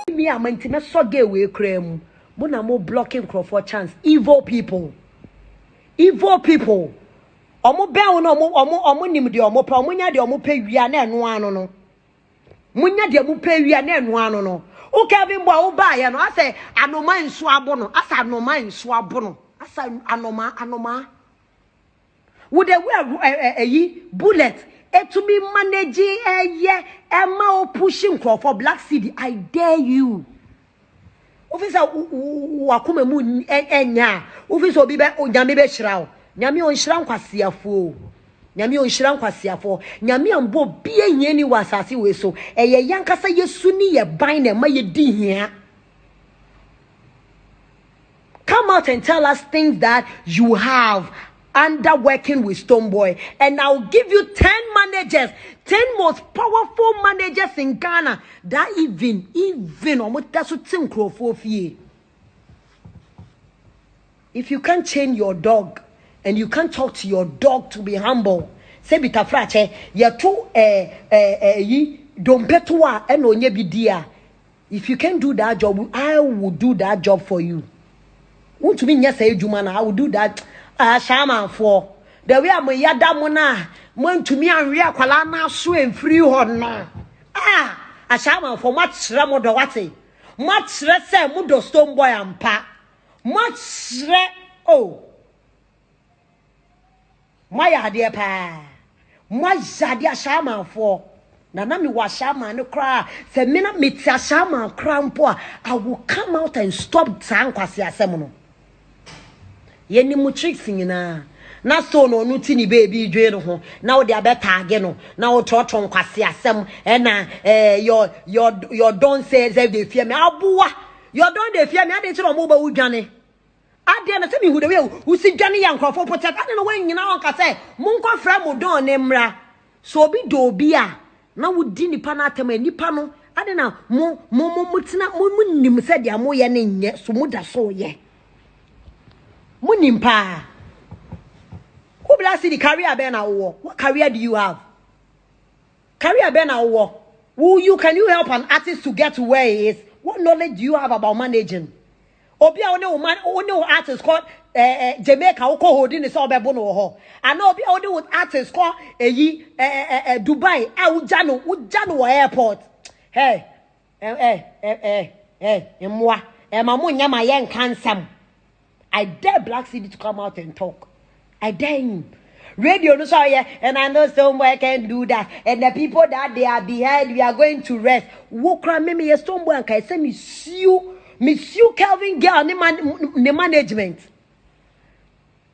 Me am intime so gay we krem. Mo na mo blocking for chance. Evil people. Omo be wo no omo nim de omo pa omo nya de omo pa wia na eno ano no. Munya de omo pa wia na eno ano no. O Kelvinbwoy wo ba ye no ase anoma nso abo no. Asa anoma nso abo no. Asa anoma. Wo de we bullet etumi manage ema o pushing for Black Cedi. I dare you. Officer wakoma mu enya. Officer obi be onyame be hira. Nyame on hira nkwasiafo. Nyame on hira nkwasiafo. Nyame ambo bie nyeni wasase we so. Eye yankasa yesu ni ye ban na ma ye di hia. Come out and tell us things that you have under working with Stonebwoy, and I'll give you 10 managers, 10 most powerful managers in Ghana that even if you can't chain your dog and you can't talk to your dog to be humble, say bitafrache ya to don't petwa and onye bidia. If you can't do that job, I will do that job for you. Want to mean yes, Jumana, I will do that. Shaman for the way I'm a yadamona, went to me and Ria Kalana swim free horna. A shaman for much ramodawati, much less mudo Stonebwoy and pa, much oh, my dear pa, much zadia shaman for Nanami was shaman no cry, said Mina Mitsa shaman crown poor. I will come out and stop Sanquasia Semono. Yeni mu tricks nyina na so no no tini baby dwe no ho na wo de abeta age no na wo trotron kwase asem na your don say they fear me aboa your don dey fear me ade tiro mo ba wudwane ade na se mi hu de we wo si dwane ya nkrofo potet ade no wan nyina on ka say mo nko fra mo don ne mra so obi do obi a na wo di nipa na atema nipa no ade na mo tina mo nim se de mo ye ne nye so mo da so ye Munimpa. Who Black Cedi career be na wo? What career do you have? Career be na wo. Can you help an artist to get to where he is? What knowledge do you have about managing? Obi a one artist called Jamaica who holding the so be bono ho. And obi a one artist called Dubai. Ujano airport. Hey. Emwa. Mamu nyama yen kansam. I dare Black Cedi to come out and talk. I dare him. Radio no sorry, and I know Stonebwoy can do that. And the people that they are behind, we are going to rest. Wokra me Stonebwoy and I say me sue Kelvin girl ne management.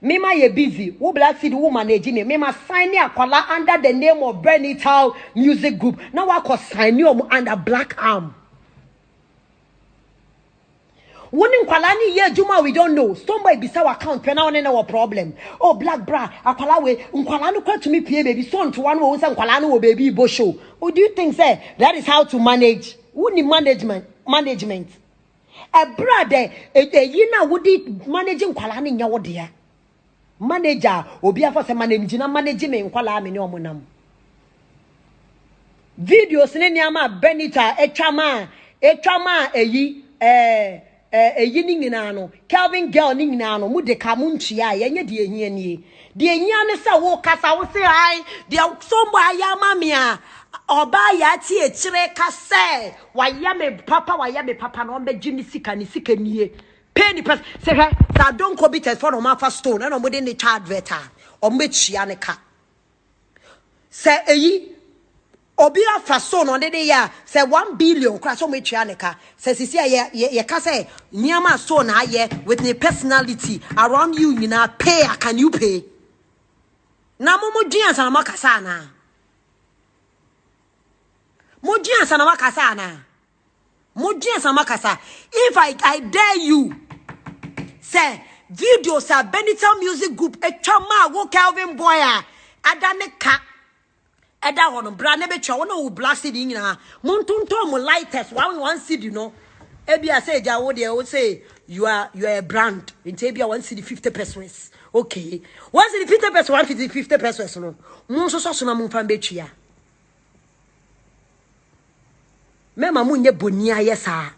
Me ma ye busy. Wo Black Cedi wo managing me ma sign ya kwala under the name of Bernital Music Group. Now I can sign you under Black Arm. Wouldn't Kwalani ye Juma we don't know. Stonebwoy be our account pena on our problem. Oh black bra, akwalawe, Nkwalanu kwa to me pay baby son to one wo say Nkwalanu wo baby bo show. Who do you think say that is how to manage? Who need management? A brother, yina would managing Nkwalani nya wo dia. Manager obi afa say manage na manage me Nkwala me ne omonam. Videos ne niama Benita etwama eyi yini nyina no Kelvin girl ni nyina no mu de ka mu ntua ye nye de ehia nie de ehia ne se wo kasa wo se ai de Stonebwoy ya mame a oba ya ti ekire ka se wa ya me papa no be gini sika nie pay the person say sa don ko bites for no ma fa stone na no mo de ne child veta o me chia ne ka se eyi obi afa so no de ya say 1 billion kra so me twa ne ka say sisi ye ka say niama so na aye with the personality around you na pay can you pay na mo dua sana makasa na mo dua sana makasa na mo dua sana makasa if I dare you say videos are Bernital Music Group etwa wo Kelvinbwoy a adane ka eda hono bra ne betwa wo no Black Cedi nyina montonto mo lighters 1 Cedi no ebia say ja wo de wo say you are a brand into ebia 1 Cedi 50 pesos okay 1 Cedi 50 pesos 1 Cedi 50 pesos no mo so na mo fan betwa Mema munye bonia yesa.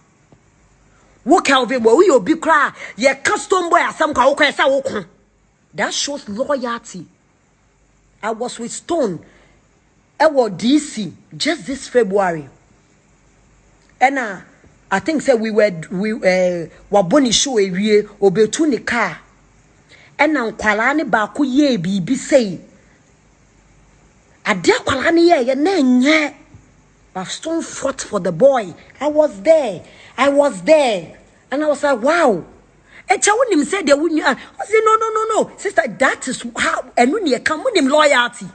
Wo Kelvinbwoy, we obi kra, ye Stonebwoy asam kwa wo esa wo. That shows loyalty. I was with Stone. I was DC just this February. And I think say we waboni show a we obetu ni car. And now kwalani ba ku ye bibi say. Adia kwalani ye nenye. But Stone fought for the boy. I was there. And I was like, wow. Echa wonim said they wouldn't. I said, no. Sister, that is how and when you come with him loyalty.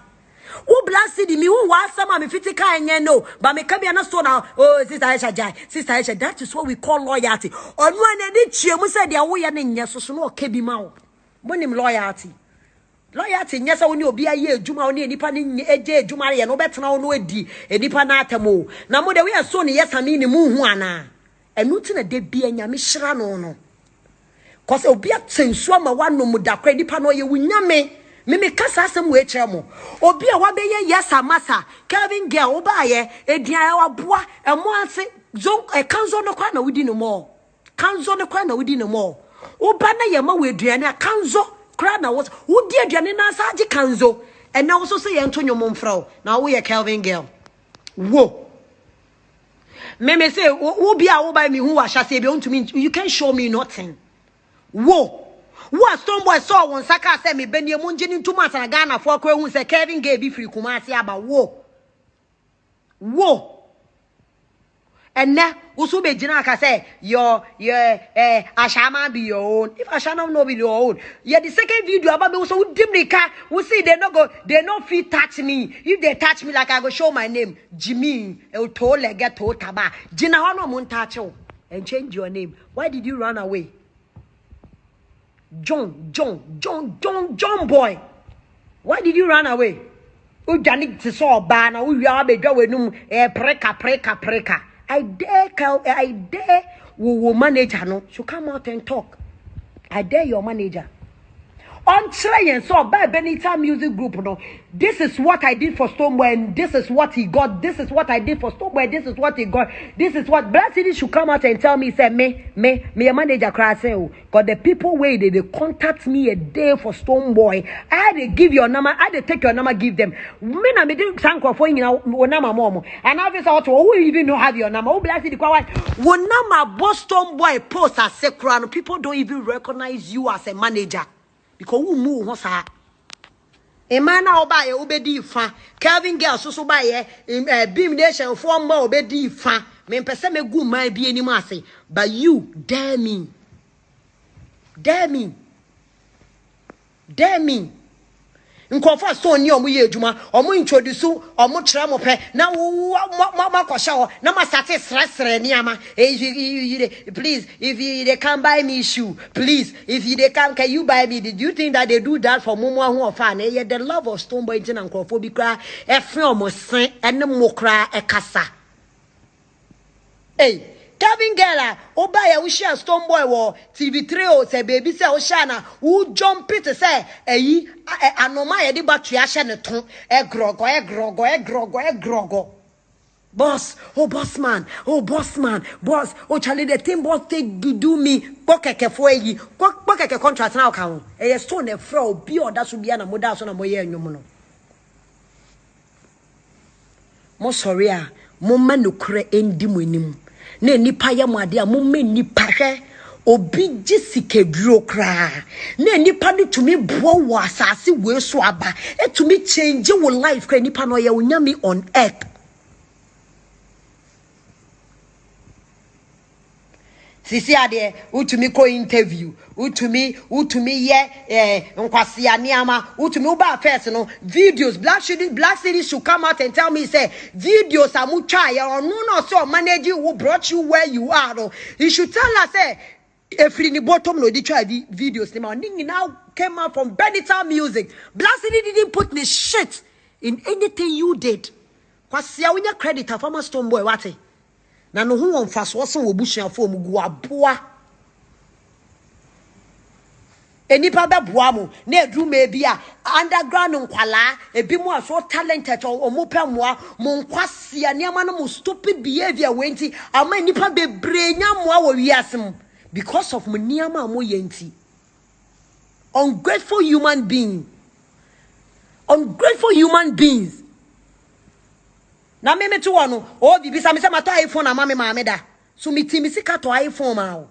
Oh, Black Cedi, me who was some of me fitika and no, but me come here not so now. Oh, Sister Ayisha, that is what we call loyalty. On one and each year, we said they are way and yes, so no kebi mouth. When him loyalty. Loyalty, yes, I will be a year, Juma only nipa ni eje, Juma, no better now no edi, a nipa natamo. Now, more we are so yes, I mean, the moon one. And nothing a day be a yamishra no. Cause obi atensua ma wano mudakra nipa no ye wunyame me kasa asem we kyeremo obi a wabeye yesa masa Kelvin girl obaye edian waboa emo ase zo kanzo no kwa na wudi no mo kanzo no kwa na wudi no mo oba na ye ma we eduan a kanzo kra na wo wudi eduan na asaje kanzo and na wo so say ye ntonyo momfra na wo ye Kelvin girl wo me say wo bia wo ba mi hu wa hyase be untumi you can show me nothing. Whoa, what Stonebwoy saw one saka say me benye munjini too much and Ghana for who say Kelvin gay be free kumasi about whoa. And now also be jinaka say your Ashama be your own. If Ashama no be your own, yeah the second video about me also dimnika we see they no fit touch me. If they touch me like I go show my name Jimmy el tole get to taba Jina hono mun touch you and change your name. Why did you run away? John boy. Why did you run away? Ujani to saw bana we are be go num preka. I dare wo manager no should come out and talk. I dare your manager. On trying so by Benita music group no. This is what I did for Stonebwoy and this is what he got. This is what I did for Stonebwoy. This is what he got. This is what Black Cedi should come out and tell me say me a manager cry say oh got the people where they contact me a day for Stonebwoy. I had to give your number. I had to take your number give them. Me na me didn't thank for you know number mom. And obviously who even know have your number. Oh Black Cedi kwa one number boss Stonebwoy post as secret. People don't even recognize you as a manager. Because who move what's that? A man now buy obedi fan. Kelvin girl so buy beam nation form more obedi fan. Men person me good might be any massy. But you dare me. Nkofa so ni omo ye adwuma omo introduce omo kire mo pe na ma kwasha na ma start sresre ni ama please if they can buy me shoe please if they can you buy me did you think that they do that for momo hu ofa na ye the love of Stonebwoy ntina nkofo bi kra e fe omo sen ene mo kra e kasa Kelvin girl obaya we share Stonebwoy wo TV3 o say baby say o share na who jump it say anoma ye di battery a share ne ton grogo boss boss man boss Charlie the thing boss take do me pokeke for yi pokeke contract na ka ho Stone e fra obi oda so bia na moda so na moye anwom no mo sorry a mo manukure endi mo anim na nipa ya mwade a mo me nipa hwe obi jisike duro kra na nipa no tumi bo wo asase we so aba etumi change wo life kra nipa no ye onyame on earth sisi ade utumi ko interview utumi ye nkwase aniama utumi uba first no videos Black Cedi should come out and tell me say videos amutwa ye onu no so manage who brought you where you are no he should tell us say if in the bottom no dey try videos ni ma now came out from Benita music Black Cedi didn't put the shit in anything you did kwase ya unya credit afama Stonebwoy wate na no hu won faso so wo busuafo mu gu aboa enipa be boa mo na edu me bi a underground nkwala ebi mo aso talented o mo pe moa mo nkwase aniama no mo stupid behavior wenti ama enipa be brenya moa wo wiasem because of mo niama mo yenti. Ungrateful human being. Ungrateful human beings. Na me to one o bibi sa me se mato iPhone na mama me da. So me timi sika to iPhone ma o.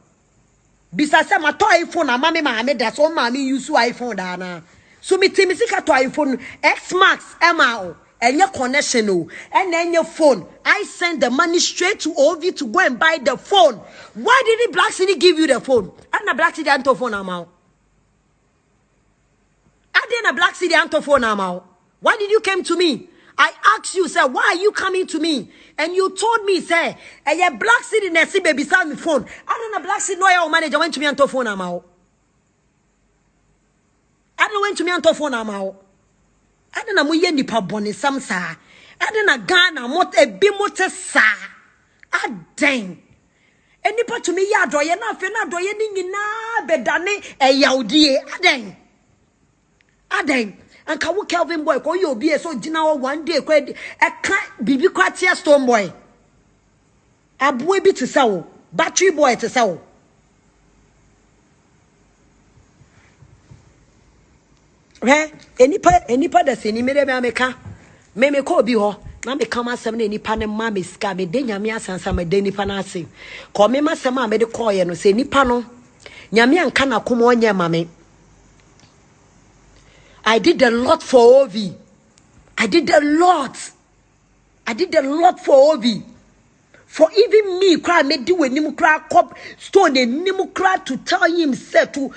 Bisa se mato iPhone na mama me da so mama use iPhone da na. So me timi sika to iPhone X Max ema o. Enye connection o. Enye phone. I send the money straight to OV to go and buy the phone. Why did the Black Cedi give you the phone? And the Black Cedi anto phone amount. I didn't a Black Cedi anto phone amount. Why did you come to me? I asked you, sir, why are you coming to me? And you told me, sir, a Black Cedi nesi baby beside me phone. I don't a Black Cedi lawyer manager went to me anto phone amount. I don't went to me anto phone amount. I don't know mo ye nipa boni sam sa. I don't know Ghana mot e bi mote sa. I dang. E nipa to me ya doye na fe na doye ni nyina bedane e yaudie. I dang. I dang. And ka wo Kelvinbwoy ko yo bi e so gina one day ko e ka bibi kwatia Stonebwoy. Aboe bi te sa wo. Battery boy te sa wo. Enipa da se ni mere me ameka me ko bi ho na me kama asem na enipa ne ma me sika me de nyame asansa me de nipa na ase ko me masem a me de koye no se nipa no nyame anka na komo onye ma me. I did a lot for Ovi. I did a lot for Ovi. For even me cry me do when him cry cop stone him cry to tell him say to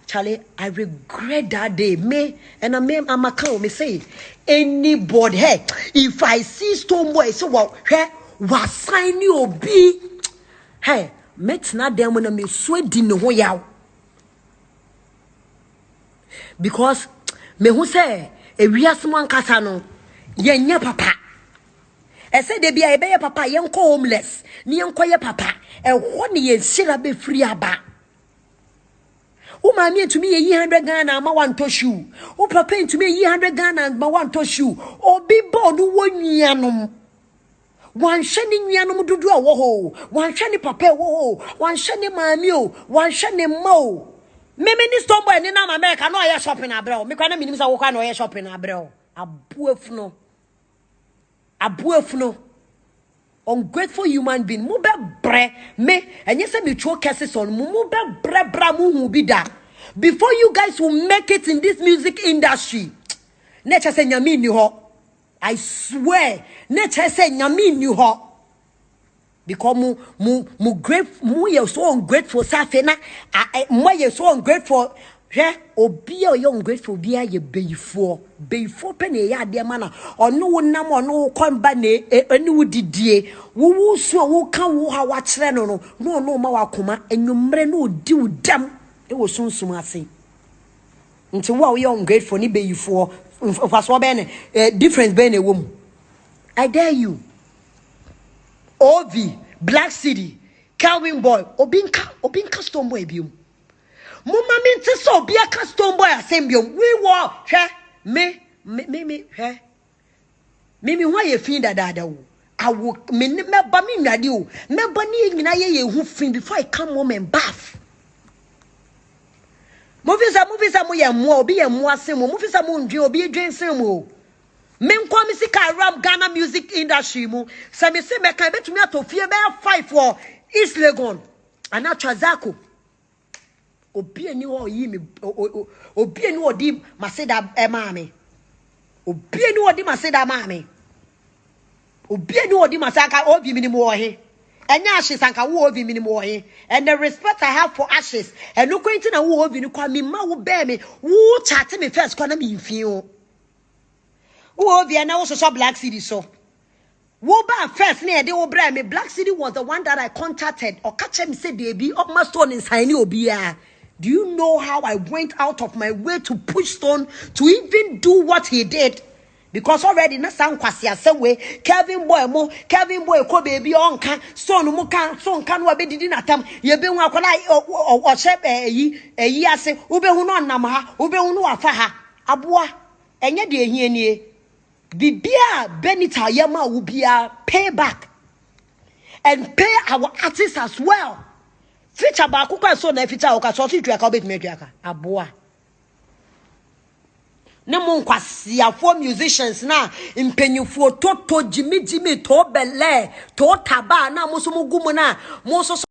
Charlie, I regret that day. Me and I'm a cow. Me say anybody. Hey, if I see Stonebwoy, so what? Hey, what sign you be? Hey, met not them when me sweat in the way out. Because me who say a real someone kasano yenya papa. I said they be a bear papa young homeless. Ni young papa. And 1 year shall be free about. Oh, mammy, to me, 100 Ghana, ma want to shoe. Oh, papa, to me, 100 Ghana, ma want to shoe. Oh, be bored, 1 yanum. One shining yanum do a woho. One shiny papa woho. One shiny mammy, one shiny mo. Me this Stonebwoy in America, no air shopping abroad. Me can't mean I no air shopping abroad. A buffno. Ungrateful human being. Mube bre me and yes, me throw cases on mube bre bra mu be da. Before you guys will make it in this music industry, nature say nyami ni ho. I swear, nature say nyami ni ho. Because mu grateful, mu ye so ungrateful. Safena, mu ye so ungrateful. Obi o young grateful be ye before penny ya dear manner or no nam or no come bane any didie woo so who can woo how watch no ma kuma and you mre no do damn it was soon sumasi until wow young grateful ni be you for difference being a woman. I dare you. OV Black Cedi Kelvinbwoy obinka Stonebwoy biom. Mama mean to so be a Stonebwoy assembly. We were me why you feel that I will me radio me bunny in a who fin before I come home and bath. Movies are more be a more simo movies are more be a drain simo. Men come see Ram Ghana music industry mo. Some say me can bet me to fear bear 5 for East Legon and not Chazako. Obi eni wo yi me obi eni wo di maseda mame obi eni wo di maseda mame obi eni wo di masaka obi minimum wo he enya ashes anka wo obi minimum wo he and the respect I have for ashes and no kwenti na wo obi ni kwa me ma wo be me wo chat me first kwa na me mfin o wo obi na wo so Black Cedi so wo ba first na e de wo bra me Black Cedi was the one that I contacted or catch him say dey be up my stone in sign obi a. Do you know how I went out of my way to push Stone to even do what he did? because already na san kwase asem Kelvinbwoy ko baby onka so no mu kan so nka no abedidi natam ye be hu akona o eyi ase ube hu no nam ha ube hu no afa ha aboa enye de ehie nie bibia benita yema wo bia pay back and pay our artists as well feature ba akukwa so na feature o ka so tutu aka obet medu aka aboa ne mo nkwasiafo musicians na impenyufo toto jimi to bele to taba na mo so mo gumu na mo so